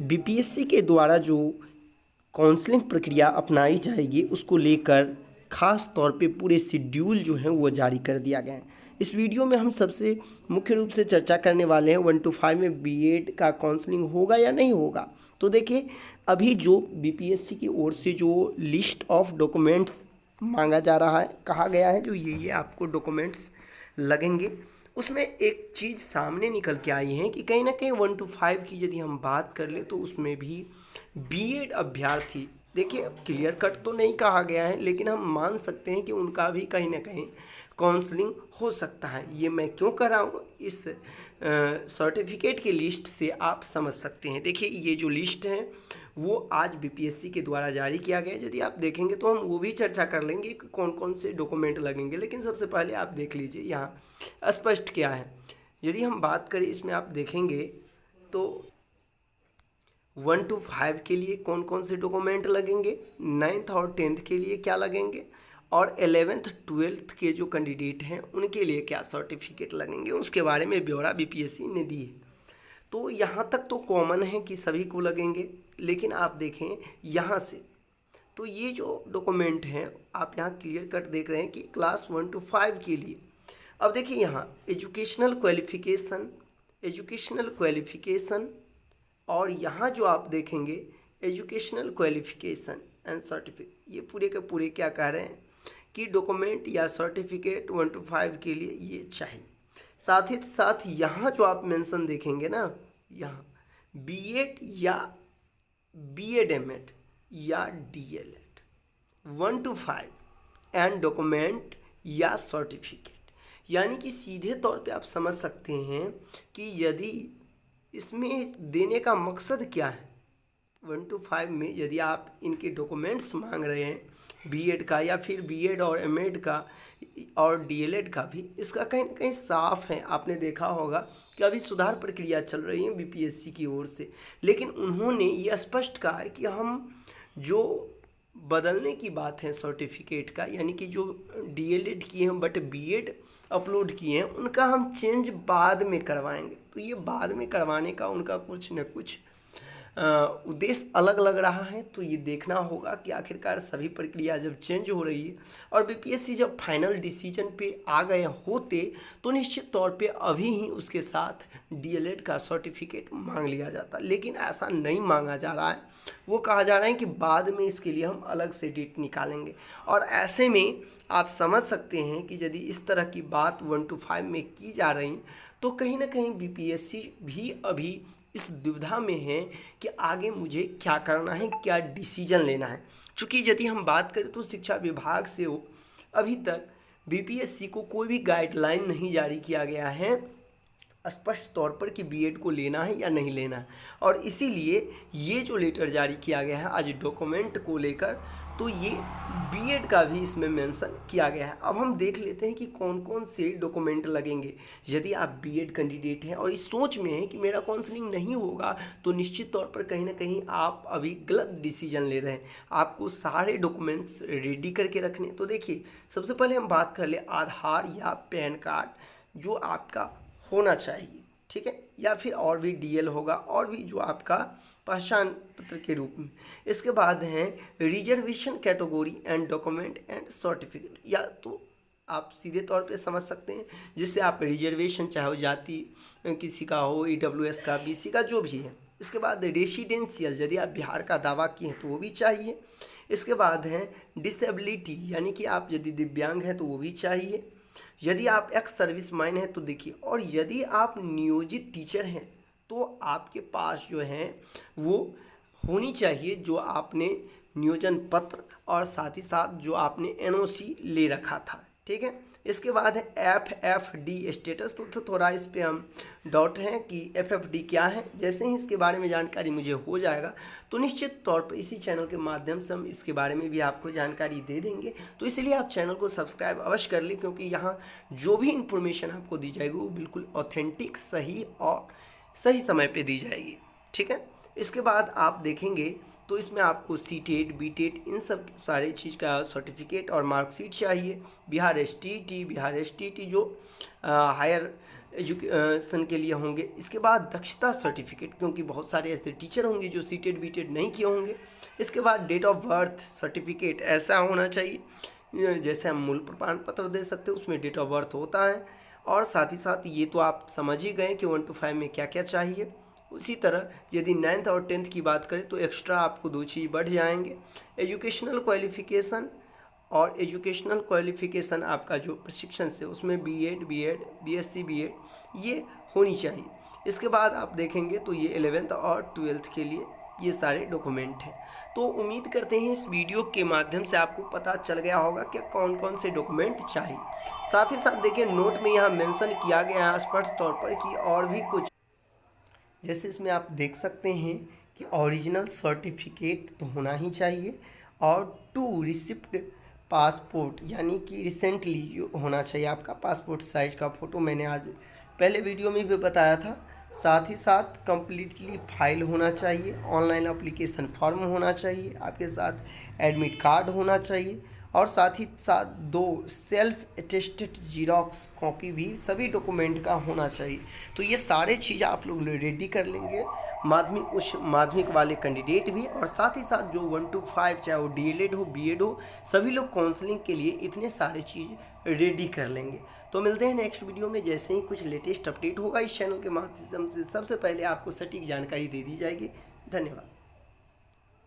BPSC के द्वारा जो काउंसलिंग प्रक्रिया अपनाई जाएगी उसको लेकर खास तौर पे पूरे शेड्यूल जो है वो जारी कर दिया गया है। इस वीडियो में हम सबसे मुख्य रूप से चर्चा करने वाले हैं 1 to 5 में बीएड का काउंसलिंग होगा या नहीं होगा। तो देखिए, अभी जो बीपीएससी की ओर से जो लिस्ट ऑफ डॉक्यूमेंट्स मांगा जा रहा है, कहा गया है जो ये आपको डॉक्यूमेंट्स लगेंगे, उसमें एक चीज़ सामने निकल के आई है कि कहीं ना कहीं 1 to 5 की यदि हम बात कर ले तो उसमें भी बीएड अभ्यर्थी, देखिए क्लियर कट तो नहीं कहा गया है लेकिन हम मान सकते हैं कि उनका भी कहीं ना कहीं काउंसलिंग हो सकता है। ये मैं क्यों कर रहा हूँ, इस सर्टिफिकेट की लिस्ट से आप समझ सकते हैं। देखिए, ये जो लिस्ट है वो आज बीपीएससी के द्वारा जारी किया गया है। यदि आप देखेंगे तो हम वो भी चर्चा कर लेंगे कि कौन कौन से डॉक्यूमेंट लगेंगे, लेकिन सबसे पहले आप देख लीजिए यहाँ स्पष्ट क्या है। यदि हम बात करें, इसमें आप देखेंगे तो 1 to 5 के लिए कौन कौन से डॉक्यूमेंट लगेंगे, 9th और 10th के लिए क्या लगेंगे, और 11th 12th के जो कैंडिडेट हैं उनके लिए क्या सर्टिफिकेट लगेंगे, उसके बारे में ब्यौरा बीपीएससी ने दी है। तो यहाँ तक तो कॉमन है कि सभी को लगेंगे, लेकिन आप देखें यहाँ से तो ये जो डॉक्यूमेंट हैं आप यहाँ क्लियर कट देख रहे हैं कि क्लास 1 to 5 के लिए। अब देखिए यहाँ एजुकेशनल क्वालिफिकेशन और यहाँ जो आप देखेंगे एजुकेशनल क्वालिफिकेशन एंड सर्टिफिकेट, ये पूरे के पूरे क्या कह रहे हैं कि डॉक्यूमेंट या सर्टिफिकेट 1 to 5 के लिए ये चाहिए। साथ ही साथ यहाँ जो आप मेंशन देखेंगे ना, यहाँ बीएड या बीएड एमएड या डीएलएड 1 to 5 एंड डॉक्यूमेंट या सर्टिफिकेट, यानी कि सीधे तौर पे आप समझ सकते हैं कि यदि इसमें देने का मकसद क्या है। 1 to 5 में यदि आप इनके डॉक्यूमेंट्स मांग रहे हैं, बीएड का या फिर बीएड और एमएड का और डीएलएड का भी, इसका कहीं ना कहीं साफ है। आपने देखा होगा कि अभी सुधार प्रक्रिया चल रही है बीपीएससी की ओर से, लेकिन उन्होंने ये स्पष्ट कहा है कि हम जो बदलने की बात है सर्टिफिकेट का, यानी कि जो डीएलएड किए हैं बट बीएड अपलोड किए हैं उनका हम चेंज बाद में करवाएंगे। तो ये बाद में करवाने का उनका कुछ न कुछ उद्देश्य अलग लग रहा है। तो ये देखना होगा कि आखिरकार सभी प्रक्रिया जब चेंज हो रही है और बीपीएससी जब फाइनल डिसीजन पे आ गए होते तो निश्चित तौर पे अभी ही उसके साथ डीएलएड का सर्टिफिकेट मांग लिया जाता, लेकिन ऐसा नहीं मांगा जा रहा है। वो कहा जा रहा है कि बाद में इसके लिए हम अलग से डेट निकालेंगे। और ऐसे में आप समझ सकते हैं कि यदि इस तरह की बात 1 to 5 में की जा रही तो कहीं ना कहीं बीपीएससी भी अभी इस दुविधा में है कि आगे मुझे क्या करना है, क्या डिसीजन लेना है। चूँकि यदि हम बात करें तो शिक्षा विभाग से अभी तक बीपीएससी को कोई भी गाइडलाइन नहीं जारी किया गया है स्पष्ट तौर पर कि बीएड को लेना है या नहीं लेना है, और इसीलिए ये जो लेटर जारी किया गया है आज डॉक्यूमेंट को लेकर, तो ये बीएड का भी इसमें मेंशन किया गया है। अब हम देख लेते हैं कि कौन कौन से डॉक्यूमेंट लगेंगे। यदि आप बीएड कैंडिडेट हैं और इस सोच में हैं कि मेरा काउंसलिंग नहीं होगा, तो निश्चित तौर पर कहीं ना कहीं आप अभी गलत डिसीजन ले रहे हैं। आपको सारे डॉक्यूमेंट्स रेडी करके रखने। तो देखिए, सबसे पहले हम बात कर ले आधार या पैन कार्ड जो आपका होना चाहिए, ठीक है, या फिर और भी डीएल होगा और भी जो आपका पहचान पत्र के रूप में। इसके बाद हैं reservation category and document and certificate, या तो आप सीधे तौर पे समझ सकते हैं जिससे आप रिजर्वेशन चाहे हो जाति किसी का हो, ईडब्ल्यूएस का, बीसी का, जो भी है। इसके बाद रेसिडेंशियल, यदि आप बिहार का दावा किए हैं तो वो भी चाहिए। इसके बाद हैं डिसेबिलिटी, यानी कि आप यदि दिव्यांग हैं तो वो भी चाहिए। यदि आप एक्स सर्विस मैन हैं तो देखिए, और यदि आप नियोजित टीचर हैं तो आपके पास जो है वो होनी चाहिए जो आपने नियोजन पत्र और साथ ही साथ जो आपने एनओसी ले रखा था, ठीक है। इसके बाद है एफएफडी स्टेटस, तो थोड़ा इस पे हम डाउट हैं कि एफएफडी क्या है। जैसे ही इसके बारे में जानकारी मुझे हो जाएगा तो निश्चित तौर पर इसी चैनल के माध्यम से हम इसके बारे में भी आपको जानकारी दे देंगे। तो इसलिए आप चैनल को सब्सक्राइब अवश्य कर लें, क्योंकि यहाँ जो भी इन्फॉर्मेशन आपको दी जाएगी वो बिल्कुल ऑथेंटिक, सही और सही समय पर दी जाएगी, ठीक है। इसके बाद आप देखेंगे तो इसमें आपको सीटेट, बीटेट, इन सब सारे चीज़ का सर्टिफिकेट और मार्कशीट चाहिए। बिहार एसटीटी जो हायर एजुकेशन के लिए होंगे। इसके बाद दक्षता सर्टिफिकेट, क्योंकि बहुत सारे ऐसे टीचर होंगे जो सीटेड बीटेड नहीं किए होंगे। इसके बाद डेट ऑफ बर्थ सर्टिफिकेट ऐसा होना चाहिए जैसे हम मूल प्रमाण पत्र दे सकते हैं, उसमें डेट ऑफ बर्थ होता है। और साथ ही साथ ये तो आप समझ ही गए कि 1 to 5 में क्या क्या चाहिए। उसी तरह यदि 9th और 10th की बात करें तो एक्स्ट्रा आपको 2 चीज़ बढ़ जाएंगे, एजुकेशनल क्वालिफिकेशन और एजुकेशनल क्वालिफिकेशन आपका जो प्रशिक्षण से उसमें बीएड, बीएससी, बीएड ये होनी चाहिए। इसके बाद आप देखेंगे तो ये 11th और 12th के लिए ये सारे डॉक्यूमेंट हैं। तो उम्मीद करते हैं इस वीडियो के माध्यम से आपको पता चल गया होगा कि कौन कौन से डॉक्यूमेंट चाहिए। साथ ही साथ देखिए नोट में यहाँ मेंशन किया गया है स्पष्ट तौर पर कि और भी कुछ, जैसे इसमें आप देख सकते हैं कि ओरिजिनल सर्टिफिकेट तो होना ही चाहिए और 2 रिसिप्ट पासपोर्ट, यानी कि रिसेंटली होना चाहिए आपका पासपोर्ट साइज का फ़ोटो, मैंने आज पहले वीडियो में भी बताया था। साथ ही साथ कंप्लीटली फाइल होना चाहिए, ऑनलाइन एप्लीकेशन फॉर्म होना चाहिए, आपके साथ एडमिट कार्ड होना चाहिए और साथ ही साथ 2 सेल्फ अटेस्टेड जीरोक्स कॉपी भी सभी डॉक्यूमेंट का होना चाहिए। तो ये सारे चीज़ आप लोग रेडी कर लेंगे, माध्यमिक उच्च माध्यमिक वाले कैंडिडेट भी, और साथ ही साथ जो 1 to 5 चाहे वो डीएलएड हो, बीएड हो, सभी लोग काउंसलिंग के लिए इतने सारे चीज़ रेडी कर लेंगे। तो मिलते हैं नेक्स्ट वीडियो में, जैसे ही कुछ लेटेस्ट अपडेट होगा इस चैनल के माध्यम से सबसे पहले आपको सटीक जानकारी दे दी जाएगी। धन्यवाद।